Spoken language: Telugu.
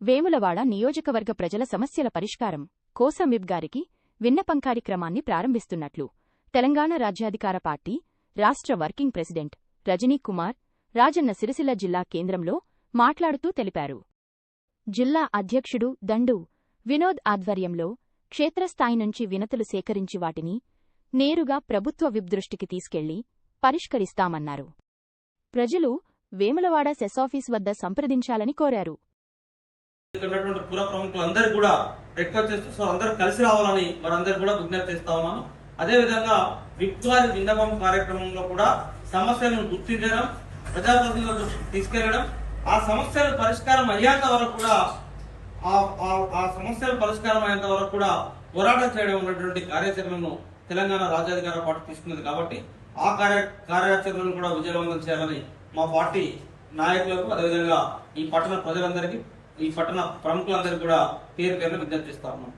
వేములవాడ నియోజకవర్గ ప్రజల సమస్యల పరిష్కారం కోసం విప్ గారికి విన్నపం కార్యక్రమాన్ని ప్రారంభిస్తున్నట్లు తెలంగాణ రాజ్యాధికార పార్టీ రాష్ట్ర వర్కింగ్ ప్రెసిడెంట్ రజనీ కుమార్ రాజన్న సిరిసిల్ల జిల్లా కేంద్రంలో మాట్లాడుతూ తెలిపారు. జిల్లా అధ్యక్షుడు దండు వినోద్ ఆధ్వర్యంలో క్షేత్రస్థాయి నుంచి వినతులు సేకరించి వాటిని నేరుగా ప్రభుత్వ విప్ దృష్టికి తీసుకెళ్లి పరిష్కరిస్తామన్నారు. ప్రజలు వేములవాడ సెసాఫీస్ వద్ద సంప్రదించాలని కోరారు. పుర ప్రముఖులందరూ కూడా రిక్వెస్ట్ చేస్తూ అందరూ కలిసి రావాలని మనందరూ కూడా విజ్ఞప్తి చేస్తా ఉన్నాను. అదేవిధంగా విప్ గారి విన్నపం కార్యక్రమంలో కూడా సమస్యలను గుర్తించడం, ప్రజాప్రతినిధుల దృష్టికి తీసుకెళ్లడం, ఆ సమస్యలు పరిష్కారం అయ్యేంత వరకు కూడా పోరాటం చేయడం ఉన్నటువంటి కార్యాచరణను తెలంగాణ రాజ్యాధికార పార్టీ తీసుకున్నది. కాబట్టి ఆ కార్యాచరణను కూడా విజయవంతం చేయాలని మా పార్టీ నాయకులకు, అదేవిధంగా ఈ పట్టణ ప్రజలందరికీ, ఈ పట్టణ ప్రముఖులందరికీ కూడా పేరు విజ్ఞప్తి చేస్తా ఉన్నాం.